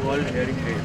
World Hearing Day.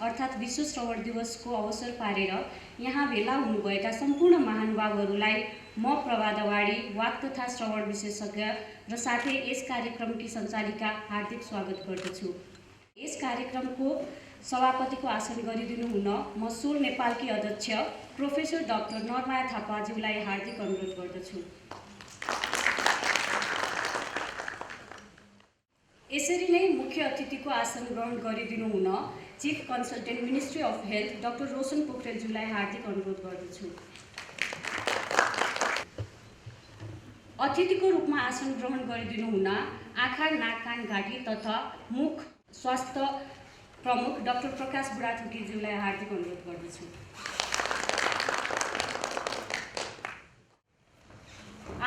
अर्थात् विश्व श्रवण दिवसको अवसर पारेर यहाँ भेला हुनुभएका सम्पूर्ण महानुभावहरूलाई म प्रभा दवाडी वाक तथा श्रवण विशेषज्ञ र साथै यस कार्यक्रमकी सञ्चालिका हार्दिक स्वागत गर्दछु। यस कार्यक्रमको सभापतिको आसन गरिदिनु हुन म सोल नेपालकी अध्यक्ष प्रोफेसर डाक्टर नरमाया थापाज्यूलाई हार्दिक अनुरोध गर्दछु। यसरी नै मुख्य अतिथिको आसन ग्रहण गरिदिनु हुन chief consultant ministry of health doctor Roshan पोखरेलज्यूलाई हार्दिक अनुरोध गर्दछु। अतिथिको रूपमा आसन ग्रहण गरिदिनु हुन आँखा, नाक, कान, घाँटी तथा मुख स्वास्थ्य प्रमुख डाक्टर प्रकाश बुढाथोकीज्यूलाई हार्दिक अनुरोध गर्दछु।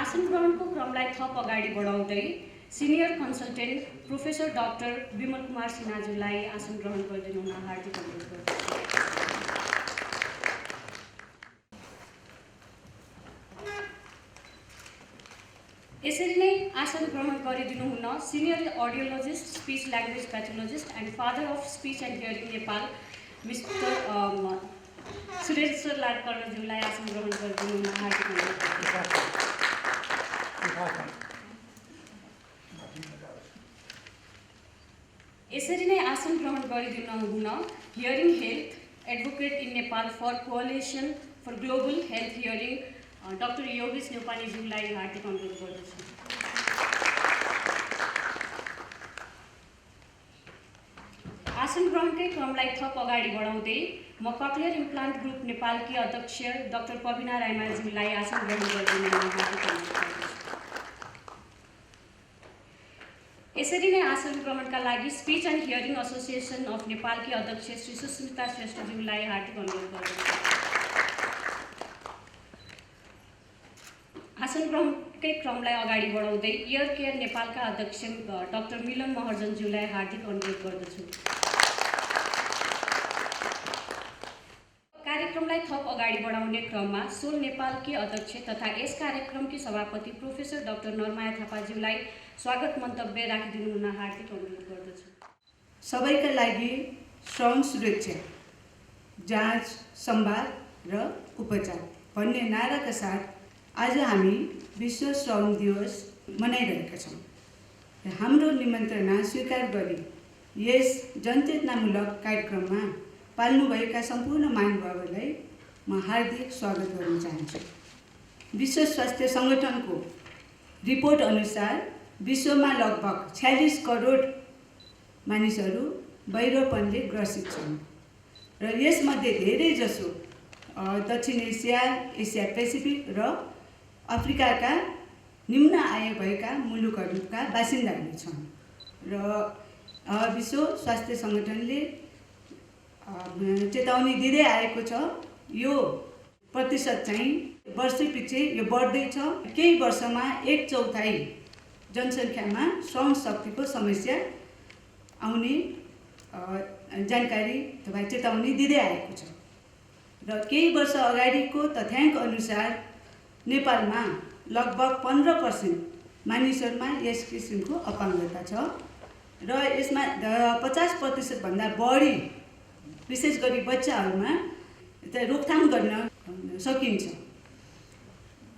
आसन ग्रहणको क्रमलाई थप अगाडि बढाउँदै senior consultant professor doctor Bimal Kumar सिन्हाज्यूलाई आसन ग्रहण गरिदिनु हुन हार्दिक अनुरोध गर्दछु। यसरी नै आसन ग्रहण गरिदिनु हुन senior audiologist, speech language pathologist and father of speech and hearing Nepal mister Sureshwar लाडकर्णज्यूलाई आसन ग्रहण गरिदिनु हुन हार्दिक अनुरोध गर्दछु। यसरी नै आसन ग्रहण गरिदिनु हुन hearing health advocate in Nepal for coalition for global health hearing doctor Yogesh नेपालीज्यूलाई हार्दिक अनुरोध गर्दछु। आसन ग्रहणकै क्रमलाई थप अगाडि बढाउँदै म कक्लियर इम्प्लान्ट ग्रुप नेपालकी अध्यक्ष डाक्टर पविना रायमाज्यूलाई आसन ग्रहण गरिदिनु हुन हार्दिक अनुरोध गर्दछु। यसरी नै आसन ग्रहणका लागि speech and hearing association of नेपालकी अध्यक्ष श्री सुस्मिता श्रेष्ठज्यूलाई हार्दिक अनुरोध गर्दछु। आसन ग्रहणकै क्रमलाई अगाडि बढाउँदै इयर केयर नेपालका अध्यक्ष डाक्टर मिलन महर्जनज्यूलाई हार्दिक अनुरोध गर्दछु। कार्यक्रमलाई थप अगाडि बढाउने क्रममा सोल नेपालकी अध्यक्ष तथा यस कार्यक्रमकी सभापति प्रोफेसर डाक्टर नरमाया थापाज्यूलाई स्वागत मन्तव्य राखिदिनु हुन हार्दिक अनुरोध गर्दछु। सबैका लागि श्रवण सुरक्षा, जाँच, सम्वाद र उपचार भन्ने नाराका साथ आज हामी विश्व श्रवण दिवस मनाइरहेका छौँ र हाम्रो निमन्त्रणा स्वीकार गरी यस जनचेतनामूलक कार्यक्रममा पाल्नुभएका सम्पूर्ण महानुभावहरूलाई म हार्दिक स्वागत गर्न चाहन्छु। विश्व स्वास्थ्य सङ्गठनको रिपोर्ट अनुसार विश्वमा लगभग 46 करोड मानिसहरू बहिरोपनले ग्रसित छन् र यसमध्ये धेरैजसो दक्षिण एसिया, एसिया पेसिफिक र अफ्रिकाका निम्न आय भएका मुलुकहरूका बासिन्दाहरू छन् र विश्व स्वास्थ्य सङ्गठनले चेतावनी दिँदै आएको छ यो प्रतिशत चाहिँ वर्षैपछि यो बढ्दैछ। केही वर्षमा 1/4 जनसङ्ख्यामा श्रवण शक्तिको समस्या आउने जानकारी अथवा चेतावनी दिँदै आएको छ र केही वर्ष अगाडिको तथ्याङ्क अनुसार नेपालमा लगभग 15% मानिसहरूमा यस किसिमको अपाङ्गता छ र यसमा 50% भन्दा बढी विशेष गरी बच्चाहरूमा रोकथाम गर्न सकिन्छ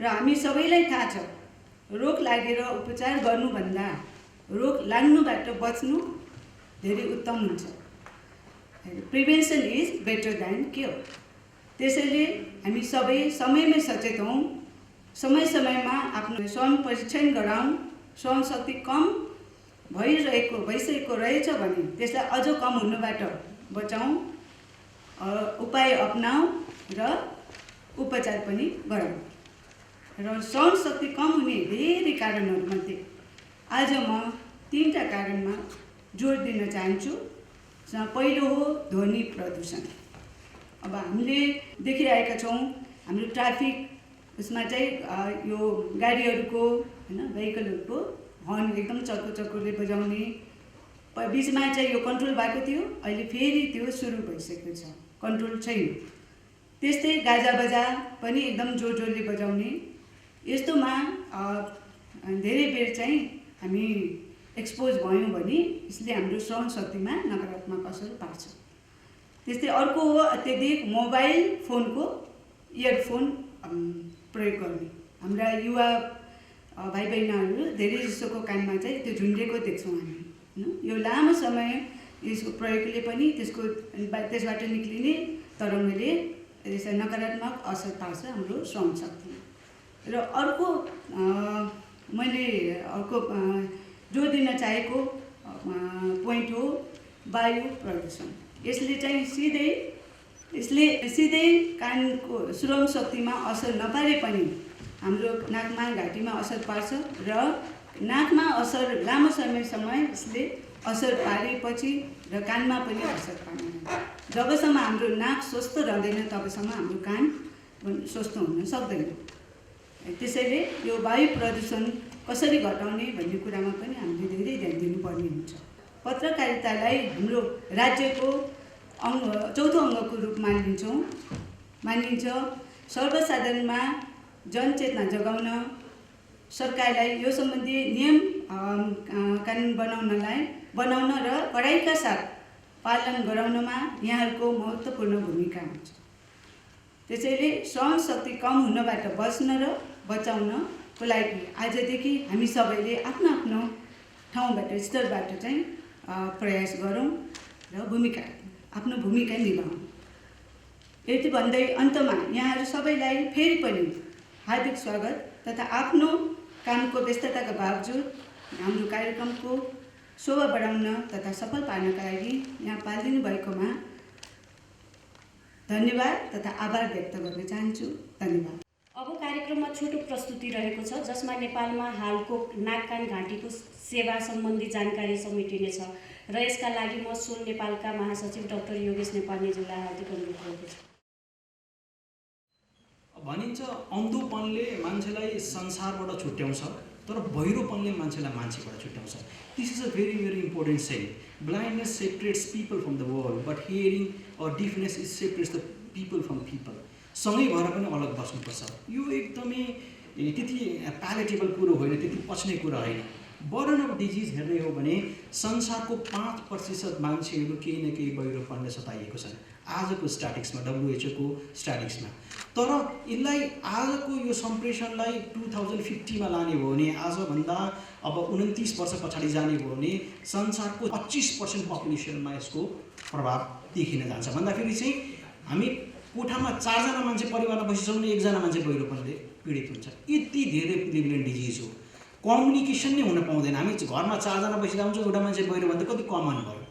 र हामी सबैलाई थाहा छ रोग लागेर उपचार गर्नुभन्दा रोग लाग्नुबाट बच्नु धेरै उत्तम हुन्छ। Prevention is better than cure. त्यसैले हामी सबै समयमै सचेत हौँ, समय समयमा आफ्नो श्रवण परीक्षण गराउँ। श्रवण शक्ति कम भइसकेको रहेछ भने त्यसलाई अझ कम हुनुबाट बचाउँ, उपाय अपनाऊ र उपचार पनि गरौँ। र श्रवण शक्ति कम हुने धेरै कारणहरूमध्ये आज म 3टा कारणमा जोड दिन चाहन्छु। पहिलो हो ध्वनि प्रदूषण। अब हामीले देखिरहेका छौँ हाम्रो ट्राफिक उसमा चाहिँ यो गाडीहरूको भेहिकलहरूको हर्न एकदम चक्कोले बजाउने, बिचमा चाहिँ यो कन्ट्रोल भएको थियो, अहिले फेरि त्यो सुरु भइसकेको छ, कन्ट्रोल छैन। त्यस्तै गाजा बजा पनि एकदम जोडले बजाउने, यस्तोमा धेरै बेर चाहिँ हामी एक्सपोज भयौँ भने यसले हाम्रो श्रवण शक्तिमा नकारात्मक असर पार्छ। त्यस्तै अर्को हो अत्यधिक मोबाइल फोनको इयरफोन प्रयोग गर्ने। हाम्रा युवा भाइ बहिनीहरू धेरै जसोको कानमा चाहिँ त्यो झुन्डेको देख्छौँ हामी होइन। यो लामो समय यसको प्रयोगले पनि त्यसबाट निक्लिने तरङ्गले यसलाई नकारात्मक असर पार्छ हाम्रो श्रवण शक्ति। र अर्को मैले जोड दिन चाहेको पोइन्ट हो वायु प्रदूषण। यसले चाहिँ सिधै कानको श्रवण शक्तिमा असर नपारे पनि हाम्रो नाकमा घाँटीमा असर पार्छ र नाकमा असर लामो समयसम्म यसले असर पारेपछि र कानमा पनि असर पार्दैन। जबसम्म हाम्रो नाक स्वस्थ रहँदैन तबसम्म हाम्रो कान स्वस्थ हुन सक्दैन। त्यसैले यो वायु प्रदूषण कसरी घटाउने भन्ने कुरामा पनि हामीले धेरै ध्यान दिनुपर्ने हुन्छ। पत्रकारितालाई हाम्रो राज्यको चौथो अङ्गको रूपमा मानिन्छ। सर्वसाधारणमा जनचेतना जगाउन सरकारलाई यो सम्बन्धी नियम कानुन बनाउन र कडाइका साथ पालन गराउनमा यहाँहरूको महत्त्वपूर्ण भूमिका हुन्छ। त्यसैले श्रवण शक्ति कम हुनबाट बच्न र बचाउनको लागि आजदेखि हामी सबैले आफ्नो ठाउँबाट स्तरबाट चाहिँ प्रयास गरौँ र आफ्नो भूमिका निभाउँ। यति भन्दै अन्तमा यहाँहरू सबैलाई फेरि पनि हार्दिक स्वागत तथा आफ्नो कामको व्यस्तताका बावजुद हाम्रो कार्यक्रमको शोभा बढाउन तथा सफल पार्नका लागि यहाँ पालिदिनु भएकोमा धन्यवाद तथा आभार व्यक्त गर्न चाहन्छु। धन्यवाद। अब कार्यक्रममा छोटो प्रस्तुति रहेको छ जसमा नेपालमा हालको नाक कान घाँटीको सेवा सम्बन्धी जानकारी समेटिनेछ र यसका लागि म सोल नेपालका महासचिव डाक्टर योगेश नेपालज्यूलाई हार्दिक अनुरोध गरेको छु। भनिन्छ अन्धोपनले मान्छेलाई संसारबाट छुट्याउँछ तर बहिरोपनले मान्छेलाई मान्छेबाट छुट्याउँछ। This is a very very important saying. Blindness separates people from the world but hearing or deafness is separates the people from people. सँगै भएर पनि अलग बस्नुपर्छ। यो एकदमै त्यति प्यालेटेबल कुरो होइन, त्यति पच्ने कुरा होइन। बर्डन अफ डिजिज हेर्ने हो भने संसारको 5% मान्छेहरू केही न केही बहिरोपनले सताइएको छन् आजको स्ट्याटिक्समा, WHO को स्ट्याटिक्समा। तर यसलाई आजको यो सम्प्रेषणलाई 2050मा लाने हो भने आजभन्दा अब 29 वर्ष पछाडि जाने हो भने संसारको 25% पपुलेसनमा यसको प्रभाव देखिन जान्छ। भन्दाखेरि चाहिँ हामी कोठामा 4 जना मान्छे परिवारमा बसिसक्यो भने 1 जना मान्छे बहिरोपनले पीडित हुन्छ। यति धेरै प्रिभलेन्ट डिजिज हो। कम्युनिकेसन नै हुन पाउँदैन। हामी घरमा 4 जना बसिरहेको हुन्छ, एउटा मान्छे बहिरो भन्दा कति कमन भयो।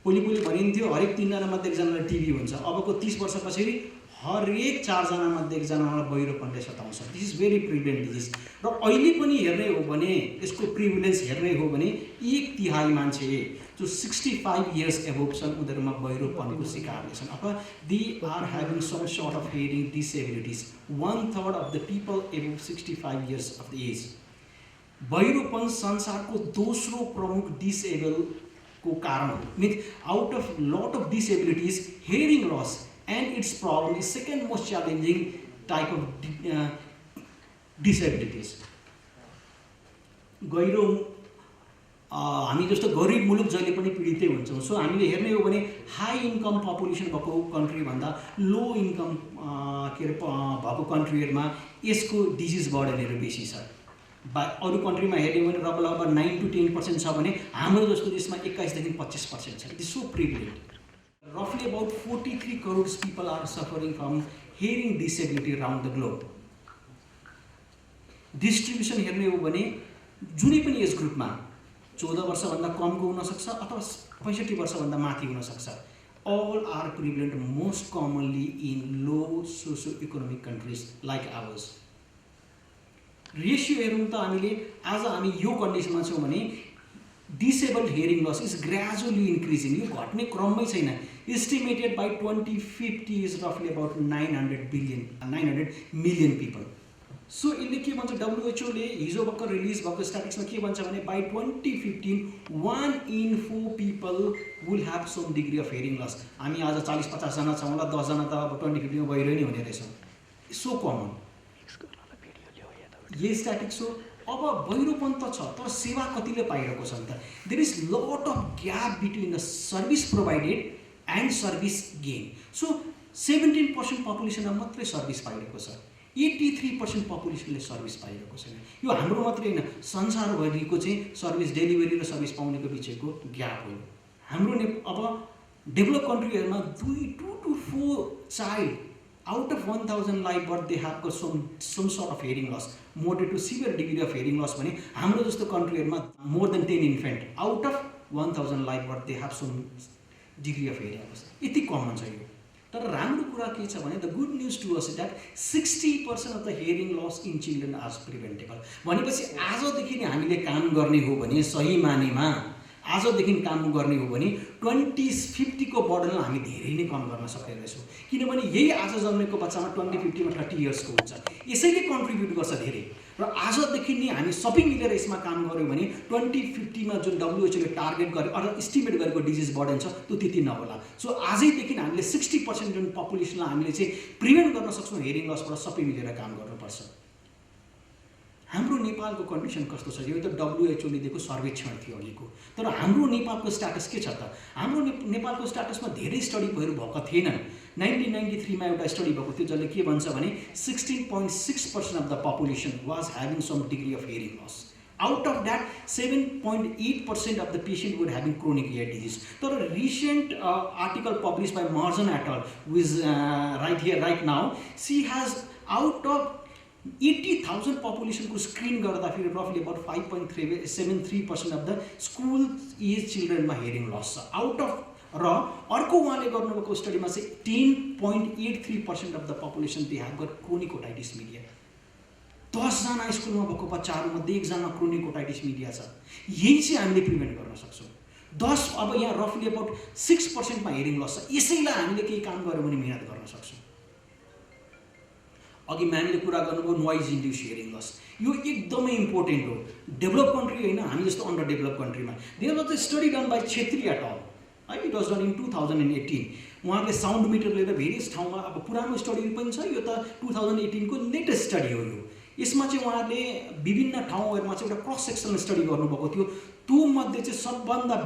पहिले भनिन्थ्यो हरेक 3 जना मध्ये 1 जनालाई टिबी हुन्छ। अबको 30 वर्ष पछाडि हरेक 4 जना मध्ये 1 जनालाई बहिरोपनले सताउँछ। This is very prevalent disease. र अहिले पनि हेर्ने हो भने यसको प्रिभलेन्स हेर्ने हो भने 1/3 मान्छे जो 65 इयर्स एबोभ छन् उनीहरूमा बहिरोपनको शिकारले छन् अथवा they are having some sort of hearing disabilities. 1/3 of the people above 65 years of the age. बहिरोपन संसारको दोस्रो प्रमुख डिसेबलको कारण हो। Means out of lot of disabilities hearing loss and its problem is second most challenging type of disabilities. गहिरो हामी जस्तो गरिब मुलुक जहिले पनि पीडितै हुन्छौँ। सो हामीले हेर्ने हो भने हाई इन्कम पपुलेसन भएको कन्ट्रीभन्दा लो इन्कम भएको कन्ट्रीहरूमा यसको डिजिज बर्डनहरू बेसी छ। अरू कन्ट्रीमा हेर्ने हो भने लगभग 9 to 10% छ भने हाम्रो जस्तो देशमा 21 देखि 25% छ। It is so privilege. Roughly about 43 crores people are suffering from hearing disability around the globe. Distribution हेर्ने हो भने जुनै पनि एज ग्रुपमा 14 वर्षभन्दा कमको हुनसक्छ अथवा 65 वर्षभन्दा माथि हुनसक्छ। All are prevalent most commonly in low socio-economic countries like ours. Ratio हेरौँ त हामीले आज हामी यो कन्डिसनमा छौँ भने disabled hearing loss is gradually increasing. यो घट्ने क्रममै छैन। Estimated by 2050 is roughly about 900 million people. So यसले के भन्छ WHO ले हिजो भर्खर रिलिज भएको स्ट्याटिक्समा के भन्छ भने by 2015 1 in 4 people will have some degree of hearing loss. हामी आज 40-50 जना छौँ होला, 10 जना त अब 2050 मा बहिरो नै हुने रहेछौँ। सो कमन ये स्ट्याटिक्स हो। अब बहिरोपन त छ तर सेवा कतिले पाइरहेको छ त। There is lot of gap between the service provided and service gain. So 17% पपुलेसनमा मात्रै सर्भिस पाइरहेको छ, 83% पपुलेसनले सर्भिस पाइरहेको छैन। यो हाम्रो मात्रै होइन, संसारभरिको चाहिँ सर्भिस डेलिभरी र सर्भिस पाउनेको बिचको ग्याप हो। हाम्रो अब डेभलप कन्ट्रीहरूमा 2 to 4 child out of 1000 life birth they have got some sort of hearing loss, moderate to severe degree of hearing loss भने हाम्रो जस्तो कन्ट्रीहरूमा more than 10 infant out of 1000 life birth they have some degree of hearing loss. यति common छ यो। तर राम्रो कुरा के छ भने the good news to us that 60% of the hearing loss in children are preventable. भनेपछि आजदेखि नै हामीले काम गर्ने हो भने, सही मानेमा आजदेखि काम गर्ने हो भने 2050 को बर्डनलाई हामी धेरै नै कम गर्न सक्ने रहेछौँ। किनभने यही आज जन्मेको बच्चामा 2050 मा 30 इयर्सको हुन्छ, यसैले कन्ट्रिब्युट गर्छ धेरै। र आजदेखि नै हामी सबै मिलेर यसमा काम गऱ्यौँ भने 2050 मा जुन WHO ले टार्गेट गर्यो अथवा इस्टिमेट गरेको डिजिज बर्डन छ त्यो त्यति नहोला। सो आजैदेखि हामीले 60% जुन पपुलेसनलाई हामीले चाहिँ प्रिभेन्ट गर्न सक्छौँ हेरिङ लसबाट, सबै मिलेर काम गर्नुपर्छ। हाम्रो नेपालको कन्डिसन कस्तो छ? यो त WHO ले दिएको सर्वेक्षण थियो अघिको। तर हाम्रो नेपालको स्ट्याटस के छ त? हाम्रो नेपालको स्ट्याटसमा धेरै स्टडीहरू भएको थिएनन्। 1993 मा एउटा स्टडी भएको थियो जसले के भन्छ भने 16.6% of the population was having some degree of hearing loss. Out of that 7.8% of the patient would having chronic ear disease. तर recent article publish by Maharjan et al which right here right now, she has out of 80,000 पपुलेसनको screen गर्दाखेरि रफली about 5.73% of the school age चिल्ड्रेनमा hearing loss छ out of. र अर्को उहाँले गर्नुभएको स्टडीमा चाहिँ 10.83% of the population they have got chronic otitis media. 10 जना स्कुलमा भएको बच्चाहरूमध्ये 1 जना क्रोनिक ओटाइटिस मिडिया छ। यही चाहिँ हामीले प्रिभेन्ट गर्न सक्छौँ। 10 अब यहाँ रफली अबाउट 6% मा हेरिङ लस छ। यसैलाई हामीले केही काम गऱ्यौँ भने मिहिनेत गर्न सक्छौँ। अघि म्यामले कुरा गर्नुभयो नोइज इन्ड्युस हेरिङ लस, यो एकदमै इम्पोर्टेन्ट हो। डेभलप कन्ट्री होइन, हामी जस्तो अन्डर डेभलप कन्ट्रीमा there was a study done by Chhetri et al, है, इट वाज डन इन 2018। उहाँहरूले साउन्ड मिटर लिएर भेरियस ठाउँमा, अब पुरानो स्टडी पनि छ, यो त 2018 को लेटेस्ट स्टडी हो यो। यसमा चाहिँ उहाँहरूले विभिन्न ठाउँहरूमा चाहिँ एउटा क्रस सेक्सनल स्टडी गर्नुभएको थियो। त्यो मध्ये चाहिँ सबभन्दा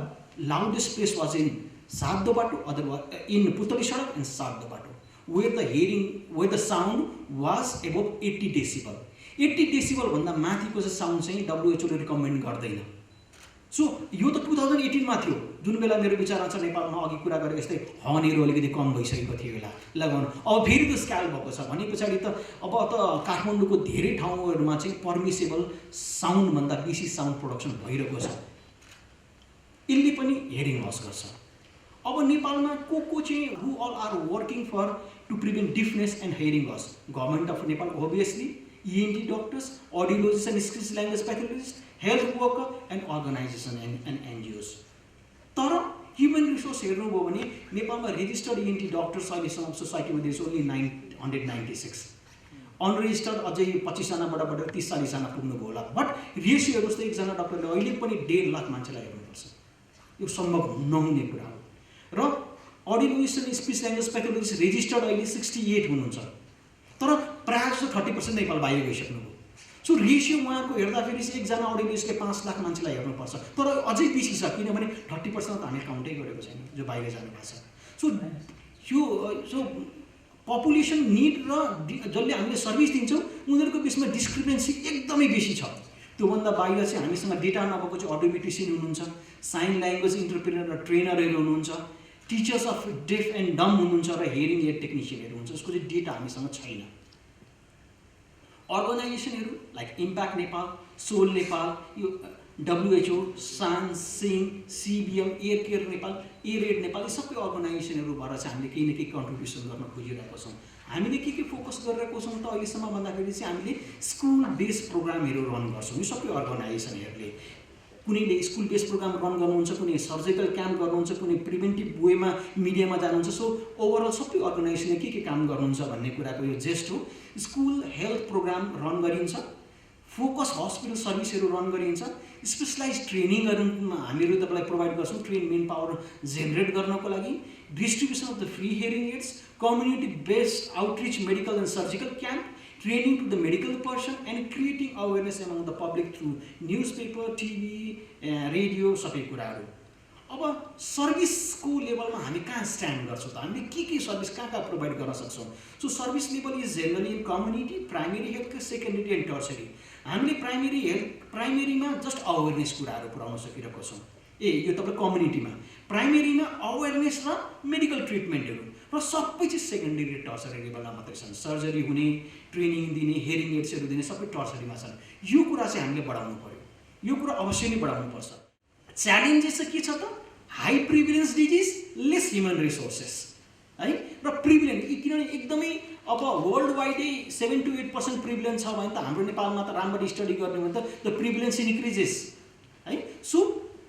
लाउडेस्ट प्लेस वाज इन सातो बाटो, अदरवाइज इन पुतली सडक एन्ड सातो बाटो, where the sound was above 80 decibel. 80 decibel भन्दा माथिको चाहिँ साउन्ड चाहिँ WHO ले रिकमेन्ड गर्दैन। सो यो त 2018 मा थियो, जुन बेला मेरो विचार छ नेपालमा अघि कुरा गरेको जस्तै हर्नहरू अलिकति कम भइसकेको थियो बेला लगाउनु। अब फेरि त स्केल भएको छ भने पछाडि त अब त काठमाडौँको धेरै ठाउँहरूमा चाहिँ पर्मिसेबल साउन्डभन्दा बेसी साउन्ड प्रोडक्सन भइरहेको छ। यसले पनि हेरिङ लस गर्छ। अब नेपालमा को चाहिँ who all are working for to prevent deafness and hearing loss? Government of Nepal obviously, ENT doctors, audiologist and speech language pathologist, health worker and organization and NGOs। तर ह्युमन रिसोर्स हेर्नुभयो भने नेपालमा registered ENT doctors अहिलेसम्म सोसाइटीमा देश only 996, unregistered अझै 25 जनाबाट बढेर 30-40 जना पुग्नुभयो होला। बट रेसियो जस्तो एकजना डक्टरले अहिले पनि 1.5 लाख मान्छेलाई हेर्नुपर्छ। यो सम्भव नहुने कुरा हो। र audiologist and speech language pathologist registered अहिले 68 हुनुहुन्छ, तर प्रायः जस्तो 30% नेपाल बाहिर गइसक्नुभयो। सो रेसियो उहाँको हेर्दाखेरि चाहिँ एकजना अडियोलोजिस्टले 5 लाख मान्छेलाई हेर्नुपर्छ, तर अझै बेसी छ किनभने 30% त हामीले काउन्टै गरेको छैन जो बाहिर जानुभएको छ। सो पपुलेसन निड र जसले हामीले सर्भिस दिन्छौँ उनीहरूको बिचमा डिस्क्रिपेन्सी एकदमै बेसी छ। त्योभन्दा बाहिर चाहिँ हामीसँग डेटा नभएको चाहिँ अडियोमेट्रिसियन हुनुहुन्छ, साइन ल्याङ्ग्वेज इन्टरप्रेटर र ट्रेनरहरू हुनुहुन्छ, टिचर्स अफ डेफ एन्ड डम हुनुहुन्छ र हेरिङ एड टेक्निसियनहरू हुन्छ। उसको चाहिँ डेटा हामीसँग छैन। अर्गनाइजेसनहरू like impact Nepal, soul Nepal, यो WHO, सान, सिङ, CBM, ear care Nepal, ear Nepal, यी सबै अर्गनाइजेसनहरूबाट चाहिँ हामीले केही न केही कन्ट्रिब्युसन गर्न खोजिरहेको छौँ। हामीले के फोकस गरिरहेको छौँ त अहिलेसम्म भन्दाखेरि चाहिँ हामीले स्कुल बेस्ड प्रोग्रामहरू रन गर्छौँ। यो सबै अर्गनाइजेसनहरूले कुनैले स्कुल बेस्ड प्रोग्राम रन गर्नुहुन्छ, कुनै सर्जिकल क्याम्प गर्नुहुन्छ, कुनै प्रिभेन्टिभ वेमा मिडियामा जानुहुन्छ। सो ओभरअल सबै अर्गनाइजेसनले के काम गर्नुहुन्छ भन्ने कुराको यो जेस्ट हो। स्कुल हेल्थ प्रोग्राम रन गरिन्छ, फोकस हस्पिटल सर्भिसहरू रन गरिन्छ, स्पेसलाइज ट्रेनिङहरू हामीहरू तपाईँलाई प्रोभाइड गर्छौँ ट्रेन मेन पावर जेनेरेट गर्नको लागि, distribution of the free hearing aids, community based outreach medical and surgical camp, training to the medical person and creating awareness among the public through newspaper, TV, radio, सबै कुराहरू। अब सर्भिसको लेभलमा हामी कहाँ stand गर्छौँ त, हामीले के सर्भिस कहाँ प्रोभाइड गर्न सक्छौँ। So service level is generally in community, primary health care, secondary and tertiary. हामीले प्राइमेरीमा जस्ट अवेरनेस कुराहरू पुऱ्याउन सकिरहेको छौँ। यो तपाईँ कम्युनिटीमा, प्राइमेरीमा अवेरनेस र मेडिकल ट्रिटमेन्टहरू, र सबै चिज सेकेन्डरी र टर्सरी लेभलमा मात्रै छन्। सर्जरी हुने, ट्रेनिङ दिने, हेरिङ एड्सहरू दिने सबै टर्सरीमा छन्। यो कुरा चाहिँ हामीले बढाउनु पर्यो, यो कुरा अवश्य नै बढाउनुपर्छ। च्यालेन्जेस चाहिँ के छ त, high prevalence disease, less human resources है, र प्रिभिलेन्स किनभने एकदमै अब वर्ल्ड वाइडै 7 to 8% प्रिभिलेन्स छ भने त हाम्रो नेपालमा त राम्ररी स्टडी गर्ने भने त द प्रिभिलेन्स इन्क्रिजेस है। सो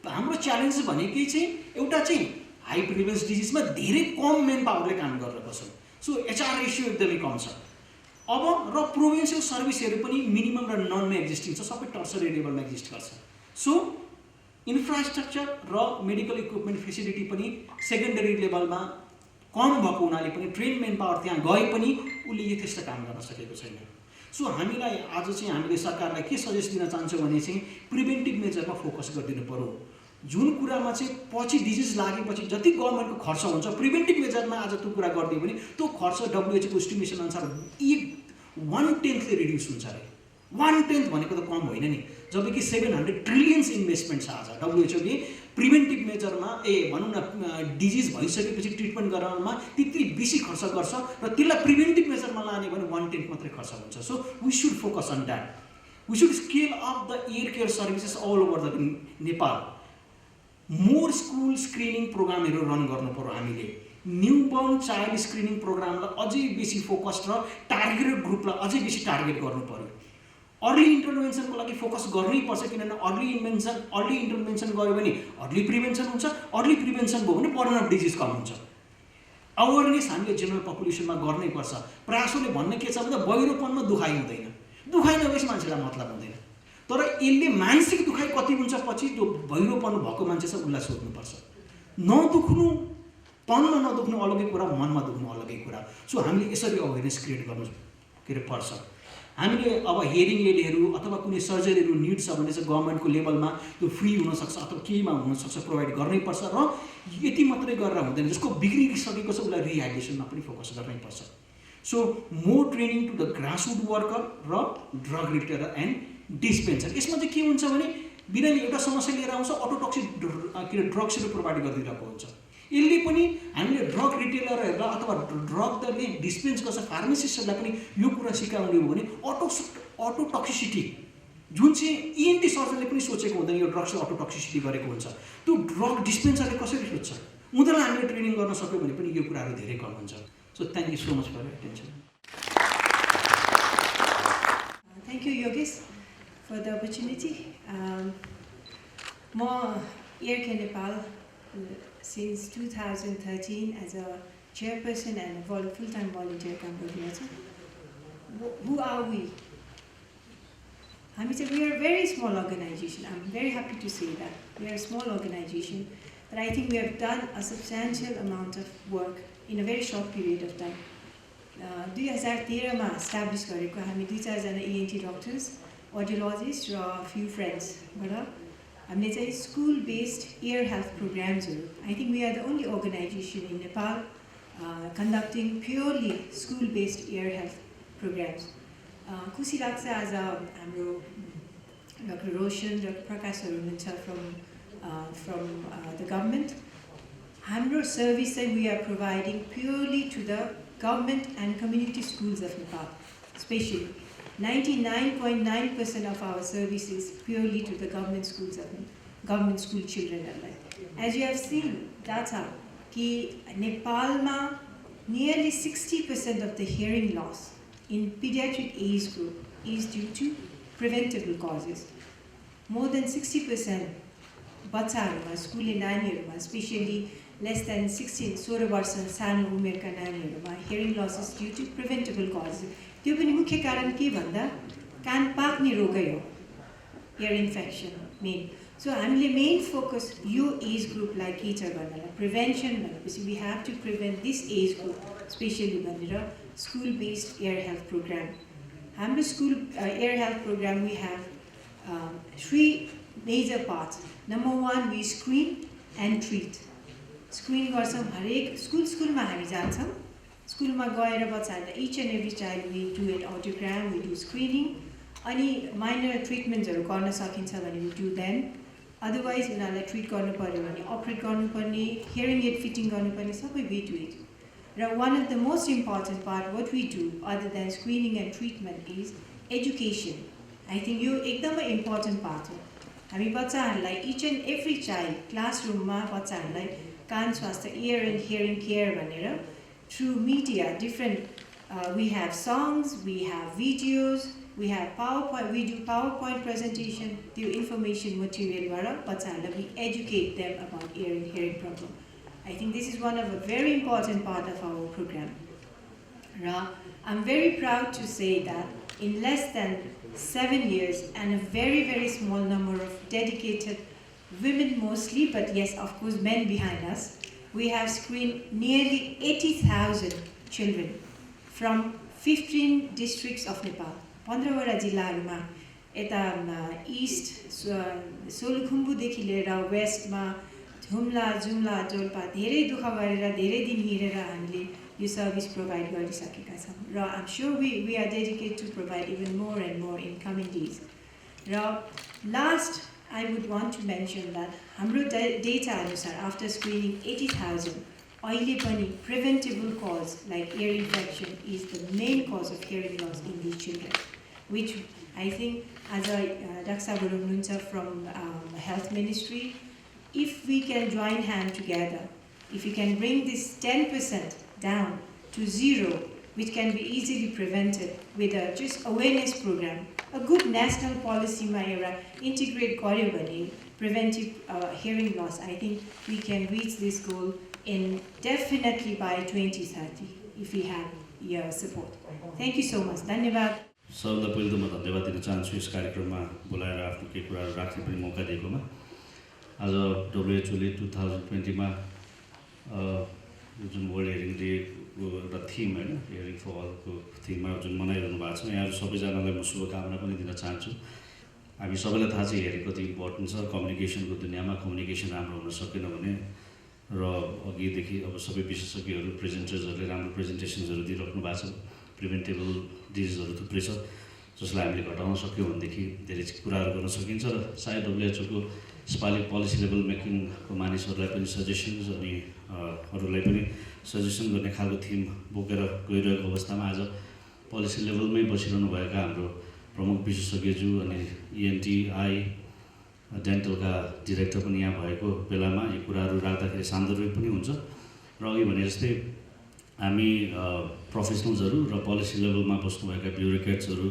हाम्रो च्यालेन्ज भनेकै चाहिँ एउटा चाहिँ हाई प्रिभिलेन्स डिजिजमा धेरै कम मेन पावरले काम गरिरहेको छ। सो HR रेसियो एकदमै कम छ। अब र प्रोभिन्सियल सर्भिसहरू पनि मिनिमम र ननमा एक्जिस्टिङ छ, सबै टर्सरी लेभलमा एक्जिस्ट गर्छ। सो इन्फ्रास्ट्रक्चर र मेडिकल इक्विपमेन्ट फेसिलिटी पनि सेकेन्डरी लेभलमा कम भएको हुनाले पनि ट्रेन मेन पावर त्यहाँ गए पनि उसले यथेष्ट काम गर्न सकेको छैन। सो हामीलाई आज चाहिँ हामीले सरकारलाई के सजेस्ट दिन चाहन्छौँ भने चाहिँ प्रिभेन्टिभ मेजरमा फोकस गरिदिनु पर्यो। जुन कुरामा चाहिँ पछि डिजिज लागेपछि जति गभर्मेन्टको खर्च हुन्छ, प्रिभेन्टिभ मेजरमा आज त्यो कुरा गरिदियो भने त्यो खर्च WHO को एस्टिमेसन अनुसार 1/10 रिड्युस हुन्छ अरे। 1/10 भनेको त कम होइन नि, जबकि 700 ट्रिलियन्स इन्भेस्टमेन्ट छ आज WHO ले प्रिभेन्टिभ मेजरमा भनौँ न डिजिज भइसकेपछि ट्रिटमेन्ट गराउनमा त्यति बेसी खर्च गर्छ, र त्यसलाई प्रिभेन्टिभ मेजरमा लाने भने 1/10 मात्रै खर्च हुन्छ। So we should focus on that. We should scale up the ear care services all over the Nepal. More school screening प्रोग्रामहरू रन गर्नु पर्यो हामीले। न्युबर्न चाइल्ड स्क्रिनिङ प्रोग्रामलाई अझै बेसी फोकस्ड र टार्गेटेड ग्रुपलाई अझै बेसी टार्गेट गर्नु पर्यो। अर्ली इन्टरभेन्सनको लागि फोकस गर्नै पर्छ, किनभने अर्ली इन्टरभेन्सन गऱ्यो भने अर्ली प्रिभेन्सन हुन्छ, अर्ली प्रिभेन्सन भयो भने बर्डन अफ डिजिज कम हुन्छ। अवेरनेस हामीले जेनरल पपुलेसनमा गर्नै पर्छ। प्रयासले भन्ने के छ भने बहिरोपनमा दुखाइ हुँदैन, दुखाइ नभएपछि मान्छेलाई मतलब हुँदैन, तर यसले मानसिक दुखाइ कति हुन्छ पछि त्यो बहिरोपन भएको मान्छे छ उसलाई सोध्नुपर्छ। नदुख्नु, तनमा नदुख्नु अलग्गै कुरा, मनमा दुख्नु अलग्गै कुरा। सो हामीले यसरी अवेरनेस क्रिएट गर्नु पर्छ। हामीले अब हेरिङ एडहरू अथवा कुनै सर्जरीहरू निड छ भने चाहिँ गभर्मेन्टको लेभलमा त्यो फ्री हुनसक्छ अथवा केहीमा हुनसक्छ, प्रोभाइड गर्नैपर्छ। र यति मात्रै गरेर हुँदैन, जसको बिग्रिसकेको छ उसलाई रिहाइड्रेसनमा पनि फोकस गर्नैपर्छ। So more training to the grassroot worker र ड्रग रिटेलर एन्ड डिस्पेन्सर। यसमा चाहिँ के हुन्छ भने बिरामी एउटा समस्या लिएर आउँछ, अटोटक्सिक ड्रग्सहरू प्रोभाइड गरिदिरहेको हुन्छ। यसले पनि हामीले ड्रग रिटेलरहरूलाई अथवा ड्रगले डिस्पेन्स गर्छ फार्मासिस्टहरूलाई पनि यो कुरा सिकाउने हो भने अटोटक्सिसिटी जुन चाहिँ ENT सर्जनले पनि सोचेको हुँदैन यो ड्रग्सले अटोटक्सिसिटी गरेको हुन्छ, त्यो ड्रग डिस्पेन्सरले कसरी सोध्छ, उनीहरूलाई हामीले ट्रेनिङ गर्न सक्यो भने पनि यो कुराहरू धेरै कम हुन्छ। So thank you so much for your attention. Thank you, Yogesh, for the opportunity. म Air Care Nepal since 2013 as a chairperson and a full-time volunteer काम गरिरहेको छु। Who are we? We are a very small organization. I'm very happy to say that. We are a small organization, but I think we have done a substantial amount of work in a very short period of time. 2013 मा establish गरेको हामी 2-4 ENT doctors, audiologist र few फ्रेन्ड्सबाट हामीले चाहिँ school based ear health प्रोग्राम्सहरू, I think we are the only organization in Nepal conducting purely school based ear health programs. खुसी लाग्छ आज हाम्रो डाक्टर रोशन र प्रकाशहरू हुनुहुन्छ फ्रम द गभर्मेन्ट। हाम्रो सर्भिस चाहिँ we are providing purely to the government and community schools of Nepal, especially 99.9% of our service is purely to the government schools of government school children. As you have seen data, कि नेपालमा nearly 60% of the hearing loss in pediatric age group is due to preventable causes. More than 60% बच्चाहरूमा स्कुले नानीहरूमा specially less than 16 वर्ष सानो उमेरका नानीहरूमा hearing loss is due to preventable causes. त्यो पनि मुख्य कारण के भन्दा कान पाक्ने रोगै हो, ear infection मेन। सो हामीले मेन फोकस यो एज ग्रुपलाई केटर गर्नलाई प्रिभेन्सन भनेपछि we have to prevent this age group specially भनेर school based ear health program. हाम्रो school ear health program we have 3 major parts. Number 1, we screen and treat. Screening गर्छौँ हरेक स्कुलमा हामी जान्छौँ. स्कुलमा गएर बच्चाहरूलाई each and every child we do an audiogram, we do screening. अनि minor treatmentsहरू गर्न सकिन्छ भने we do them. Otherwise उनीहरूलाई ट्रिट गर्नु पर्यो भने अपरेट गर्नुपर्ने, hearing aid fitting गर्नुपर्ने सबै we do it. One of the most important part what we do other than screening and treatment is education. I think यो एकदमै important part हो. हामी बच्चाहरूलाई each and every child classroom मा बच्चाहरूलाई कान स्वास्थ्य ear and hearing care भनेर through media different we have songs, we have videos, we have PowerPoint, we do PowerPoint presentation, the information material wara bachhaharulai we educate them about ear and hearing problem. I think this is one of a very important part of our program. I'm very proud to say that in less than 7 years and a very, very small number of dedicated women mostly, but yes, of course, men behind us, we have screened nearly 80,000 children from 15 districts of Nepal. 15 वटा जिल्लाहरुमा यता east सोलुखुम्बुदेखि लिएर वेस्टमा हुम्ला जुम्ला डोल्पा धेरै दुःख गरेर धेरै दिन हिँडेर हामीले यो सर्भिस प्रोभाइड गरिसकेका छौं र I'm sure we are dedicated to provide even more and more in coming days. र last I would want to mention that हाम्रो data अनुसार after screening 80,000 अहिले पनि preventable cause like ear infection is the main cause of hearing loss in these children, which I think as Dr. Sabarununcha from Health Ministry, if we can join hands together, if we can bring this 10% down to 0, which can be easily prevented with a just awareness program, a good national policy मा integrate garyo bhane preventive hearing loss, I think we can reach this goal in definitely by 2030 if we have your support. Thank you so much. धन्यवाद. सबैलाई पहिलो त म धन्यवाद दिन चाहन्छु यस कार्यक्रममा बोलाएर आफ्नो केही कुराहरू राख्ने पनि मौका दिएकोमा। आज WHO ले 2020 मा जुन वर्ल्ड हियरिङ डेको एउटा थिम हैन हियरिङ फर अल को थिममा जुन मनाइरहनु भएको छ, यहाँहरु सबैजनालाई म शुभकामना पनि दिन चाहन्छु। हामी सबैलाई थाहा छ हियरिङ कति इम्पोर्टेन्ट छ। कम्युनिकेसनको दुनियाँमा कम्युनिकेसन राम्रो हुन सकेन भने र अघिदेखि अब सबै विशेषज्ञहरू प्रेजेन्टर्सहरूले राम्रो प्रेजेन्टेसन्सहरू दिइराख्नु भएको छ। प्रिभेन्टेबल डिजिजहरू थुप्रै छ जसलाई हामीले घटाउन सक्यौँ भनेदेखि धेरै कुराहरू गर्न सकिन्छ र सायद WHO को स्पालिक पोलिसी लेभल मेकिङको मानिसहरूलाई पनि सजेसन्स अनि अरूलाई पनि सजेसन गर्ने खालको थिम बोकेर गइरहेको अवस्थामा आज पोलिसी लेभलमै बसिरहनु भएका हाम्रो प्रमुख विशेषज्ञज्यू अनि ENT, आई डेन्टलका डिरेक्टर पनि यहाँ भएको बेलामा यो कुराहरू राख्दाखेरि सान्दर्भिक पनि हुन्छ र अघि भने जस्तै हामी प्रोफेसनल्सहरू र पोलिसी लेभलमा बस्नुभएका ब्युरोक्रेट्सहरू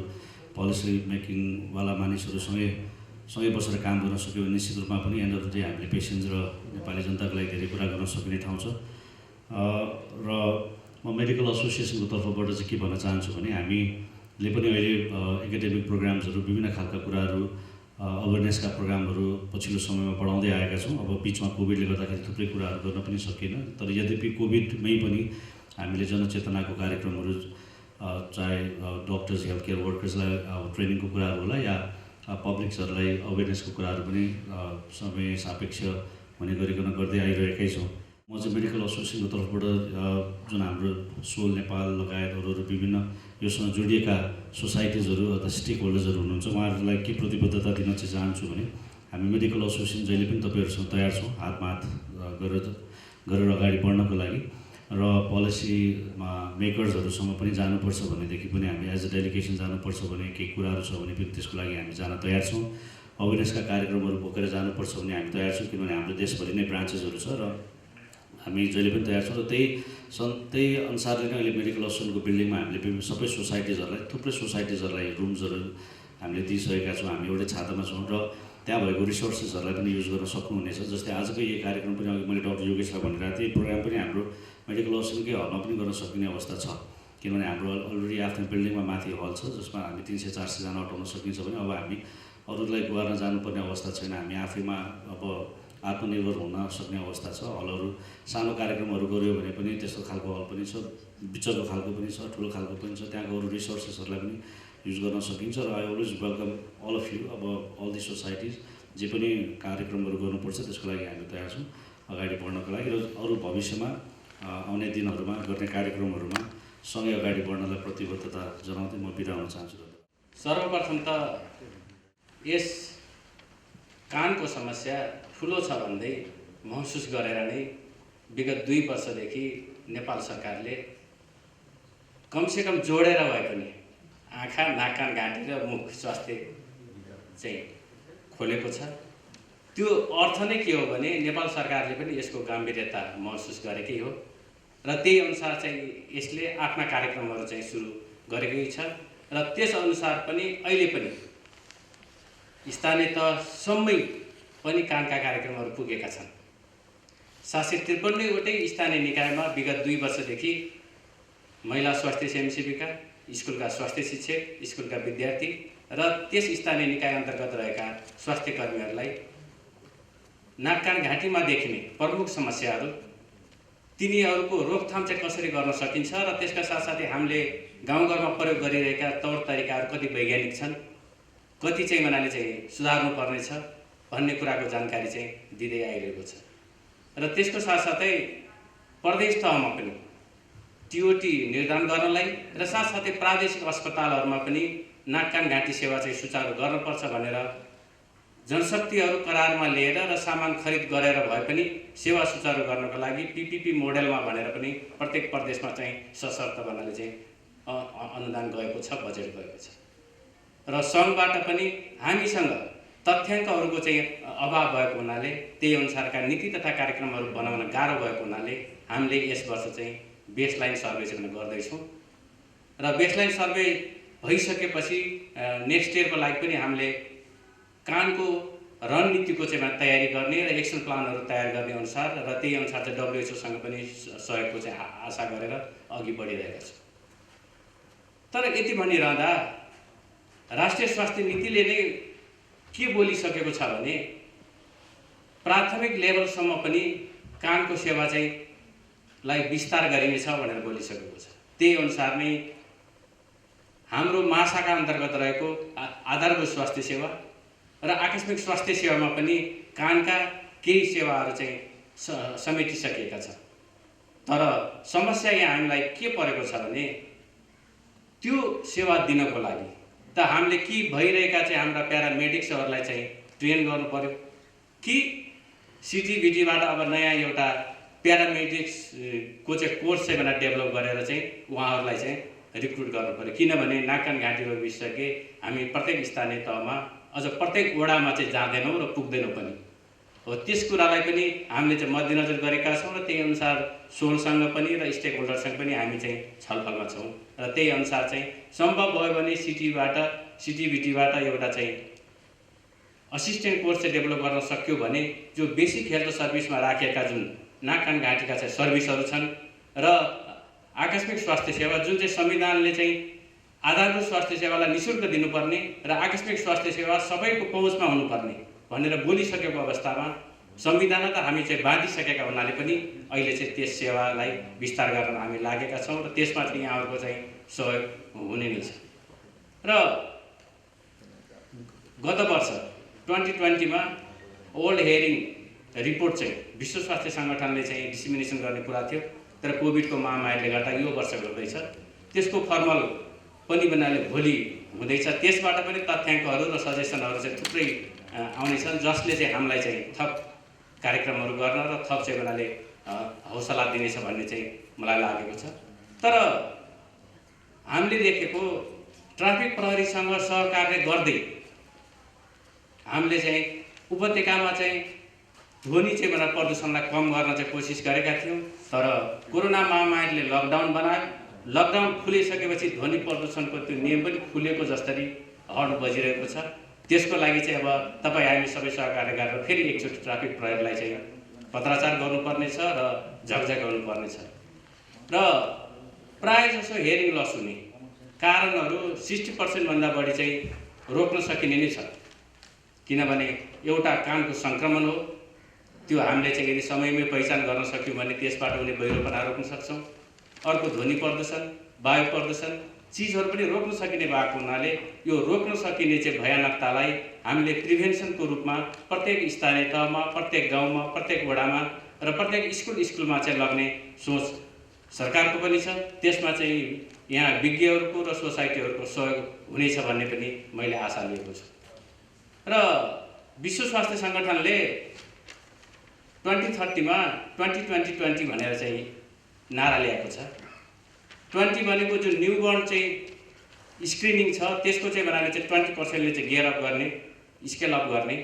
पोलिसी मेकिङवाला मानिसहरूसँगै बसेर काम गर्न सक्यो भने निश्चित रूपमा पनि एन्ड अफ द डे हामीले पेसेन्ट्स र नेपाली जनताको लागि धेरै कुरा गर्न सकिने ठाउँ छ। र म मेडिकल एसोसिएसनको तर्फबाट चाहिँ के भन्न चाहन्छु भने हामीले पनि अहिले एकाडेमिक प्रोग्राम्सहरू विभिन्न खालका कुराहरू अवेरनेसका प्रोग्रामहरू पछिल्लो समयमा बढाउँदै आएका छौँ। अब बिचमा कोभिडले गर्दाखेरि थुप्रै कुराहरू गर्न पनि सकिएन, तर यद्यपि कोभिडमै पनि हामीले जनचेतनाको कार्यक्रमहरू चाहे डक्टर्स हेल्थ केयर वर्कर्सलाई ट्रेनिङको कुराहरू होला या पब्लिक्सहरूलाई अवेरनेसको कुराहरू पनि समय सापेक्ष हुने गरिकन गर्दै आइरहेकै छौँ। म चाहिँ मेडिकल एसोसिएसनको तर्फबाट जुन हाम्रो सोल नेपाल लगायत अरू विभिन्न योसँग जोडिएका सोसाइटिजहरू अथवा स्टेक होल्डर्सहरू हुनुहुन्छ उहाँहरूलाई के प्रतिबद्धता दिन चाहिँ चाहन्छु भने हामी मेडिकल एसोसिएसन जहिले पनि तपाईँहरूसँग तयार छौँ हातमा हात गरेर अगाडि बढ्नको लागि र पोलिसीमा मेकर्सहरूसँग पनि जानुपर्छ भनेदेखि पनि हामी एज अ डेलिगेसन जानुपर्छ भने केही कुराहरू छ भने पनि त्यसको लागि हामी जान तयार छौँ। अवेरनेसका कार्यक्रमहरू बोकेर जानुपर्छ भने हामी तयार छौँ, किनभने हाम्रो देशभरि नै ब्रान्चेसहरू छ र हामी जहिले पनि तयार छौँ। र त्यही अनुसारले नै अहिले मेडिकल एसोसिएसनको बिल्डिङमा हामीले सबै सोसाइटिजहरूलाई थुप्रै सोसाइटिजहरूलाई रुम्सहरू हामीले दिइसकेका छौँ। हामी एउटै छातामा छौँ र त्यहाँ भएको रिसोर्सेसहरूलाई पनि युज गर्न सक्नुहुनेछ। जस्तै आजको यो कार्यक्रम पनि अघि मैले डाक्टर योगेशलाई भनिरहेको थिएँ, प्रोग्राम पनि हाम्रो मेडिकल एसोसिएसनकै हलमा पनि गर्न सकिने अवस्था छ, किनभने हाम्रो अलरेडी आफ्नो बिल्डिङमा माथि हल छ जसमा हामी 300-400 जना अटाउन सकिन्छ भने अब हामी अरूलाई गुहार्न जानुपर्ने अवस्था छैन। हामी आफैमा अब आत्मनिर्भर हुन सक्ने अवस्था छ। हलहरू सानो कार्यक्रमहरू गऱ्यो भने पनि त्यस्तो खालको हल पनि छ, बिचको खालको पनि छ, ठुलो खालको पनि छ, त्यहाँको अरू रिसोर्सेसहरूलाई पनि युज गर्न सकिन्छ। र I always welcome all of you, अब अल दि सोसाइटिज जे पनि कार्यक्रमहरू गर्नुपर्छ त्यसको लागि हामी तयार छौँ। अगाडि बढ्नको लागि र अरू भविष्यमा आउने दिनहरूमा गर्ने कार्यक्रमहरूमा सँगै अगाडि बढ्नलाई प्रतिबद्धता जनाउँदै म बिदा हुन चाहन्छु। सर्वप्रथम त यस कानको समस्या ठुलो छ भन्दै महसुस गरेर नै विगत 2 वर्षदेखि नेपाल सरकारले कमसेकम जोडेर भए पनि आँखा, नाक, कान, घाँटी र मुख स्वास्थ्य चाहिँ खोलेको छ। त्यो अर्थ नै के हो भने नेपाल सरकारले पनि यसको गम्भीरता महसुस गरेकै हो र त्यही अनुसार चाहिँ यसले आफ्ना कार्यक्रमहरू चाहिँ सुरु गरेकै छ र त्यसअनुसार पनि अहिले पनि स्थानीय तहसम्मै पनि कानका कार्यक्रमहरू पुगेका छन्। 753वटै स्थानीय निकायमा विगत 2 वर्षदेखि महिला स्वास्थ्य स्वयंसेविका, स्कुलका स्वास्थ्य शिक्षक, स्कुलका विद्यार्थी र त्यस स्थानीय निकाय अन्तर्गत रहेका स्वास्थ्य कर्मीहरूलाई नाक, कान, घाँटीमा देखिने प्रमुख समस्याहरू, तिनीहरूको रोकथाम चाहिँ कसरी गर्न सकिन्छ र त्यसका साथसाथै हामीले गाउँघरमा प्रयोग गरिरहेका तौर तरिकाहरू कति वैज्ञानिक छन्, कति चाहिँ मनाले चाहिँ सुधार्नु पर्ने छ भन्ने कुराको जानकारी चाहिँ दिँदै आइरहेको छ। र त्यसको साथसाथै प्रदेश तहमा पनि टिओटी निर्धारण गर्नलाई र साथसाथै प्रादेशिक अस्पतालहरूमा पनि नाक, कान, घाँटी सेवा चाहिँ सुचारू गर्नुपर्छ भनेर जनशक्तिहरू करारमा लिएर र सामान खरिद गरेर भए पनि सेवा सुचारू गर्नको लागि पीपीपी मोडेलमा भनेर पनि प्रत्येक प्रदेशमा चाहिँ सशर्त बनाले चाहिँ अनुदान गएको छ, बजेट गएको छ। र सङ्घबाट पनि हामीसँग तथ्याङ्कहरूको चाहिँ अभाव भएको हुनाले त्यही अनुसारका नीति तथा कार्यक्रमहरू बनाउन गाह्रो भएको हुनाले हामीले यस वर्ष चाहिँ बेसलाइन सर्वे चाहिँ गर्दैछौँ र बेसलाइन सर्वे भइसकेपछि नेक्स्ट इयरको लागि पनि हामीले कानको रणनीतिको चाहिँ तयारी गर्ने र एक्सन प्लानहरू तयार गर्ने अनुसार र त्यही अनुसार चाहिँ WHO सँग पनि सहयोगको चाहिँ आशा गरेर अघि बढिरहेका छौँ। तर यति भनिरहँदा राष्ट्रिय स्वास्थ्य नीतिले नै के बोलिसकेको छ भने प्राथमिक लेभलसम्म पनि कानको सेवा चाहिँ लाई विस्तार गरिनेछ भनेर बोलिसकेको छ। त्यही अनुसार नै हाम्रो महाशाखा अन्तर्गत रहेको आधारभूत स्वास्थ्य सेवा र आकस्मिक स्वास्थ्य सेवामा पनि कानका केही सेवाहरू चाहिँ समेटिसकेका छन्। तर समस्या यहाँ हामीलाई के परेको छ भने त्यो सेवा दिनको लागि त हामीले के भइरहेका चाहिँ हाम्रा प्यारामेडिक्सहरूलाई चाहिँ ट्रेन गर्नु पर्यो कि सिटिभिटीबाट अब नयाँ एउटा प्यारामेडिक्सको चाहिँ कोर्स चाहिँ भनेर डेभलप गरेर चाहिँ उहाँहरूलाई चाहिँ रिक्रुट गर्नु पर्यो। किनभने नाक, कान, घाँटी रोग विशेषज्ञ हामी प्रत्येक स्थानीय तहमा अझ प्रत्येक वडामा चाहिँ जाँदैनौँ र पुग्दैनौँ पनि हो। त्यस कुरालाई पनि हामीले चाहिँ मध्यनजर गरेका छौँ र त्यही अनुसार सोलसँग पनि र स्टेक होल्डरसँग पनि हामी चाहिँ छलफलमा छौँ र त्यही अनुसार चाहिँ सम्भव भयो भने सिटिभिटीबाट एउटा चाहिँ असिस्टेन्ट कोर्स चाहिँ डेभलप गर्न सक्यो भने जो बेसिक हेल्थ सर्भिसमा राखेका जुन नाक, कान, घाँटीका चाहिँ सर्भिसहरू छन् र आकस्मिक स्वास्थ्य सेवा जुन चाहिँ संविधानले चाहिँ आधारभूत स्वास्थ्य सेवालाई निःशुल्क दिनुपर्ने र आकस्मिक स्वास्थ्य सेवा सबैको पहुँचमा हुनुपर्ने भनेर बोलिसकेको अवस्थामा संविधान त हामी चाहिँ बाँधिसकेका हुनाले पनि अहिले चाहिँ त्यस सेवालाई विस्तार गर्न हामी लागेका छौँ र त्यसमा चाहिँ यहाँहरूको चाहिँ सहयोग हुने नै छ। र गत वर्ष 2020मा ओल्ड हेयरिङ रिपोर्ट चाहिँ विश्व स्वास्थ्य सङ्गठनले चाहिँ डिसिमिनेसन गर्ने कुरा थियो, तर कोभिडको महामारीले गर्दा यो वर्ष गर्दैछ। त्यसको फर्मल पनि बनाले भोलि हुँदैछ। त्यसबाट पनि तथ्याङ्कहरू र सजेसनहरू चाहिँ थुप्रै आउनेछन् जसले चाहिँ हामीलाई चाहिँ थप कार्यक्रमहरू गर्न र थप चाहिँ बनाले हौसला दिनेछ भन्ने चाहिँ मलाई लागेको छ। तर हामीले देखेको ट्राफिक प्रहरीसँग सहकार्य गर्दै हामीले चाहिँ उपत्यकामा चाहिँ ध्वनि चाहिँ भनेर प्रदूषणलाई कम गर्न चाहिँ कोसिस गरेका थियौँ। तर कोरोना महामारीले लकडाउन बनायो। लकडाउन खुलिसकेपछि ध्वनि प्रदूषणको त्यो नियम पनि खुलेको जसरी हर्न बजिरहेको छ। त्यसको लागि चाहिँ अब तपाईँ हामी सबै सहकार्य गरेर फेरि एकचोटि ट्राफिक प्रहरीलाई चाहिँ पत्राचार गर्नुपर्नेछ र झकझक गर्नुपर्नेछ। र प्रायःजसो हेयरिङ लस हुने कारणहरू 60% भन्दा बढी चाहिँ रोक्न सकिने नै छ। किनभने एउटा कानको सङ्क्रमण हो, त्यो हामीले चाहिँ यदि समयमै पहिचान गर्न सक्यौँ भने त्यसबाट हुने बहिरोपना रोक्न सक्छौँ। अर्को ध्वनि प्रदूषण, वायु प्रदूषण चिजहरू पनि रोक्न सकिने भएको हुनाले यो रोक्न सकिने चाहिँ भयानकतालाई हामीले प्रिभेन्सनको रूपमा प्रत्येक स्थानीय तहमा, प्रत्येक गाउँमा, प्रत्येक वडामा र प्रत्येक स्कुलमा चाहिँ लग्ने सोच सरकारको पनि छ। त्यसमा चाहिँ यहाँ विज्ञहरूको र सोसाइटीहरूको सहयोग हुनेछ भन्ने पनि मैले आशा लिएको छु। र विश्व स्वास्थ्य सङ्गठनले 2030 मा 20-20-20 भनेर चाहिँ नारा ल्याएको छ। 20 भनेको जुन न्युबर्न चाहिँ स्क्रिनिङ छ त्यसको चाहिँ भन्नाले चाहिँ 20% चाहिँ गियर अप गर्ने, स्केल अप गर्ने,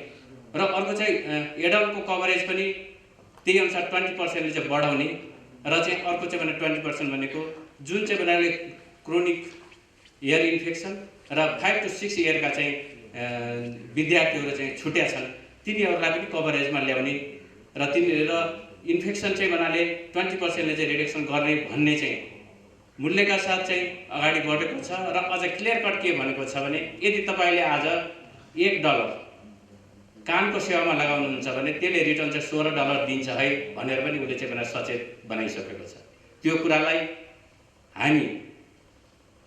र अर्को चाहिँ एडल्टको कभरेज पनि त्यही अनुसार 20% चाहिँ बढाउने, र चाहिँ अर्को चाहिँ भने 20% भनेको जुन चाहिँ भन्नाले क्रोनिक इयर इन्फेक्सन र 5 to 6 इयरका चाहिँ विद्यार्थीहरू चाहिँ छुट्या छन् तिनीहरूलाई पनि कभरेजमा ल्याउने र इन्फेक्सन चाहिँ भन्नाले 20% चाहिँ रिडक्सन गर्ने भन्ने चाहिँ मूल्यका साथ चाहिँ अगाडि बढेको छ। र अझ क्लियर कट के भनेको छ भने यदि तपाईँले आज $1 कानको सेवामा लगाउनुहुन्छ भने त्यसले रिटर्न चाहिँ $16 दिन्छ है भनेर पनि उसले चाहिँ भनेर सचेत बनाइसकेको छ। त्यो कुरालाई हामी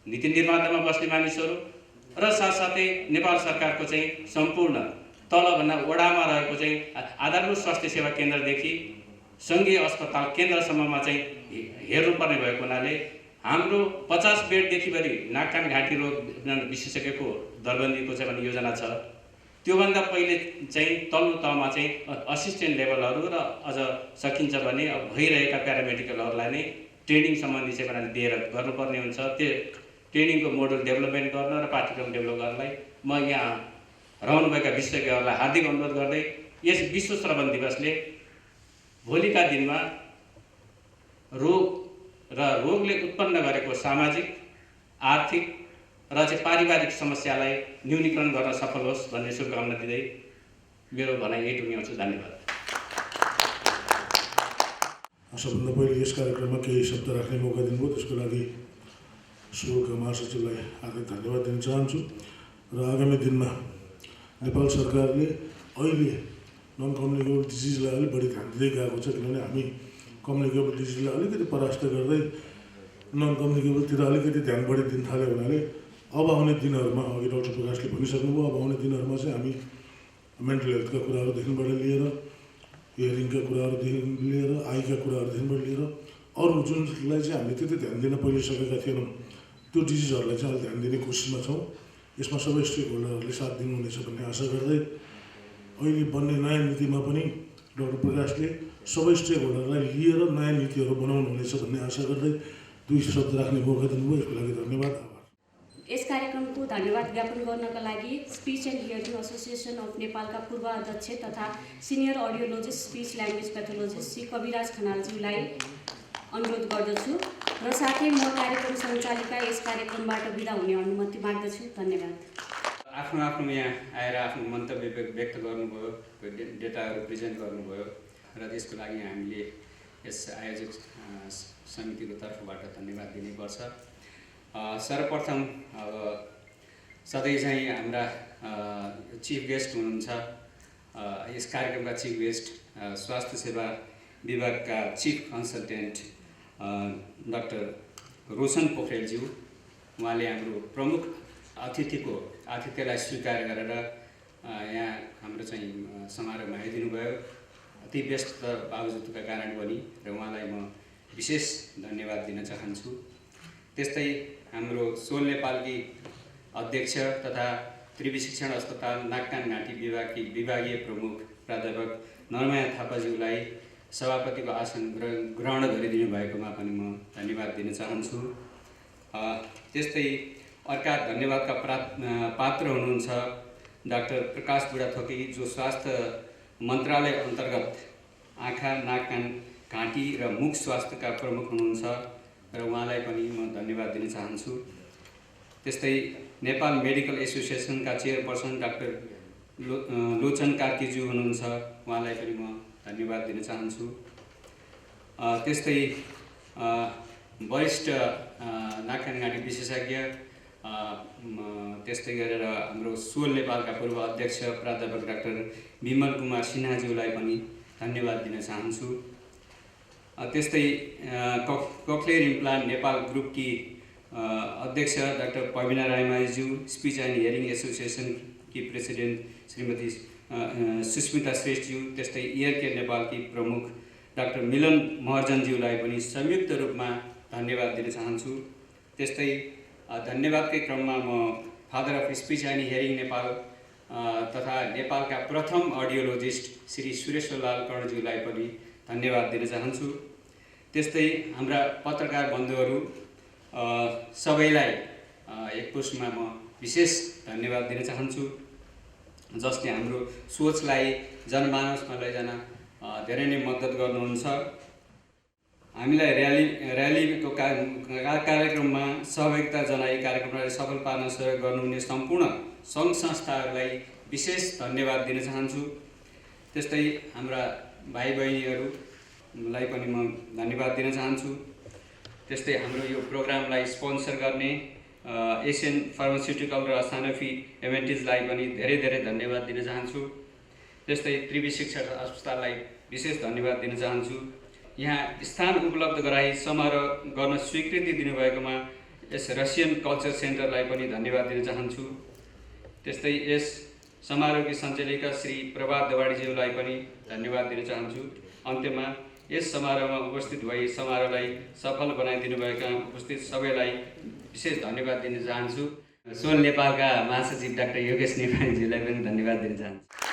नीति निर्मातामा बस्ने मानिसहरू र साथसाथै नेपाल सरकारको चाहिँ सम्पूर्ण तलभन्दा वडामा रहेको चाहिँ आधारभूत स्वास्थ्य सेवा केन्द्रदेखि सङ्घीय अस्पताल केन्द्रसम्ममा चाहिँ हेर्नुपर्ने भएको हुनाले हाम्रो 50 बेडदेखि बढी नाक कान घाँटी रोग विशेषज्ञको दरबन्दीको चाहिँ भने योजना छ। त्योभन्दा पहिले चाहिँ तल्लो तहमा चाहिँ असिस्टेन्ट लेभलहरू र अझ सकिन्छ भने अब भइरहेका प्यारामेडिकलहरूलाई नै ट्रेनिङ सम्बन्धी चाहिँ भने दिएर गर्नुपर्ने हुन्छ। त्यो ट्रेनिङको मोडल डेभलपमेन्ट गर्न र पाठ्यक्रम डेभलप गर्नलाई म यहाँ रहनुभएका विशेषज्ञहरूलाई हार्दिक अनुरोध गर्दै यस विश्व श्रवण दिवसले भोलिका दिनमा रोग र रोगले उत्पन्न गरेको सामाजिक, आर्थिक र चाहिँ पारिवारिक समस्यालाई न्यूनीकरण गर्न सफल होस् भन्ने शुभकामना दिँदै मेरो भनाइ यही टुङ्ग्याउँछु। धन्यवाद। सबभन्दा पहिले यस कार्यक्रममा केही शब्द राख्ने मौका दिनुभयो त्यसको लागि सुका महासचिवलाई हार्दिक धन्यवाद दिन चाहन्छु। र आगामी दिनमा नेपाल सरकारले अहिले नन कम्युनिकेबल डिजिजलाई अलिक बढी ध्यान दिँदै गएको छ, किनभने हामी कम्युनिकेबल डिजिजलाई अलिकति परास्त गर्दै नन कम्युनिकेबलतिर अलिकति ध्यान बढी दिन थाल्यो हुनाले अब आउने दिनहरूमा अघि डाक्टर प्रकाशले भनिसक्नुभयो, अब आउने दिनहरूमा चाहिँ हामी मेन्टल हेल्थका कुराहरूदेखिबाट लिएर हियरिङका कुराहरूदेखि लिएर आईका कुराहरूदेखिबाट लिएर अरू जुनलाई चाहिँ हामीले त्यति ध्यान दिन पहिले सकेका थिएनौँ त्यो डिजिजहरूलाई चाहिँ अहिले ध्यान दिने कोसिसमा छौँ। यसमा सबै स्टेक होल्डरहरूले साथ दिनुहुनेछ भन्ने आशा गर्दै अहिले बन्ने नयाँ नीतिमा पनि डाक्टर प्रकाशले सबै स्टेक होल्डरलाई लिएर नयाँ नीतिहरू बनाउनुहुनेछ भन्ने आशा गर्दै दुई शब्द राख्ने मौका दिनुभयो, यसको लागि धन्यवाद। यस कार्यक्रमको धन्यवाद ज्ञापन गर्नका लागि speech and hearing association of नेपालका पूर्व अध्यक्ष तथा senior audiologist speech language pathologist Shri Kabiraj खनालज्यूलाई अनुरोध गर्दछु र साथै म कार्यक्रम सञ्चालिका यस कार्यक्रमबाट बिदा हुने अनुमति माग्दछु। धन्यवाद। आफ्नो यहाँ आएर आफ्नो मन्तव्य व्यक्त गर्नुभयो, डेटाहरू प्रेजेन्ट गर्नुभयो र त्यसको लागि हामीले यस आयोजक समितिको तर्फबाट धन्यवाद दिनुपर्छ। सर्वप्रथम अब सधैँ चाहिँ हाम्रा चिफ गेस्ट हुनुहुन्छ, यस कार्यक्रमका चिफ गेस्ट स्वास्थ्य सेवा विभागका चिफ कन्सल्टेन्ट डाक्टर रोशन पोखरेलज्यू, उहाँले हाम्रो प्रमुख अतिथिको आतिथ्यलाई स्वीकार गरेर यहाँ हाम्रो चाहिँ समारोहमा आइदिनु भयो। अति व्यस्त बावजुदका कारण पनि र उहाँलाई म विशेष धन्यवाद दिन चाहन्छु। त्यस्तै हाम्रो सोल नेपालकी अध्यक्ष तथा त्रिवी शिक्षण अस्पताल नाक कान घाँटी विभागकी विभागीय प्रमुख प्राध्यापक नरमाया थापाज्यूलाई सभापतिको आसन ग्रहण गरिदिनु भएकोमा पनि म धन्यवाद दिन चाहन्छु। त्यस्तै अर्का धन्यवादका पात्र हुनुहुन्छ डाक्टर प्रकाश बुढाथोकी, जो स्वास्थ्य मन्त्रालय अन्तर्गत आँखा नाक कान घाँटी र मुख स्वास्थ्यका प्रमुख हुनुहुन्छ र उहाँलाई पनि म धन्यवाद दिन चाहन्छु। त्यस्तै नेपाल मेडिकल एसोसिएसनका चेयरपर्सन डाक्टर लोचन कार्कीज्यू हुनुहुन्छ, उहाँलाई पनि म धन्यवाद दिन चाहन्छु। त्यस्तै वरिष्ठ नाक कान घाँटी विशेषज्ञ त्यस्तै गरेर हाम्रो सोल नेपालका पूर्व अध्यक्ष प्राध्यापक डाक्टर विमल कुमार सिन्हाज्यूलाई पनि धन्यवाद दिन चाहन्छु। त्यस्तै कक्लेयर इम्प्लान्ट नेपाल ग्रुपकी अध्यक्ष doctor Pabina Raymajhi, speech and hearing association की प्रेसिडेन्ट श्रीमती सुस्मिता श्रेष्ठज्यू, त्यस्तै इयर केयर नेपालकी प्रमुख डाक्टर मिलन महर्जनज्यूलाई पनि संयुक्त रूपमा धन्यवाद दिन चाहन्छु। त्यस्तै धन्यवादकै क्रममा म father of speech and hearing Nepal तथा नेपालका प्रथम अडियोलोजिस्ट श्री सुरेश्वरलाल कर्णज्यूलाई पनि धन्यवाद दिन चाहन्छु। त्यस्तै हाम्रा पत्रकार बन्धुहरू सबैलाई एक पुष्पमा म विशेष धन्यवाद दिन चाहन्छु, जसले हाम्रो सोचलाई जनमानसमा लैजान धेरै नै मद्दत गर्नुहुन्छ। हामीलाई र्यालीको कार्यक्रममा सहभागिता जनाई कार्यक्रमलाई सफल पार्न सहयोग गर्नुहुने सम्पूर्ण सङ्घ संस्थाहरूलाई विशेष धन्यवाद दिन चाहन्छु। त्यस्तै हाम्रा भाइ बहिनीहरूलाई पनि म धन्यवाद दिन चाहन्छु। त्यस्तै हाम्रो यो प्रोग्रामलाई स्पोन्सर गर्ने एसियन फार्मास्युटिकल र सानोफी एभेन्टिजलाई पनि धेरै धेरै धन्यवाद दिन चाहन्छु। त्यस्तै त्रिवी शिक्षा अस्पताललाई विशेष धन्यवाद दिन चाहन्छु। यहाँ स्थान उपलब्ध गराई समारोह गर्न स्वीकृति दिनुभएकोमा यस रसियन कल्चर सेन्टरलाई पनि धन्यवाद दिन चाहन्छु। त्यस्तै यस समारोहकी सञ्चालिका श्री प्रभात दवाडीज्यूलाई पनि धन्यवाद दिन चाहन्छु। अन्त्यमा यस समारोहमा उपस्थित भई समारोहलाई सफल बनाइदिनुभएका उपस्थित सबैलाई विशेष धन्यवाद दिन चाहन्छु। सोल नेपालका महासचिव डाक्टर योगेश नेपालीज्यूलाई पनि धन्यवाद दिन चाहन्छु।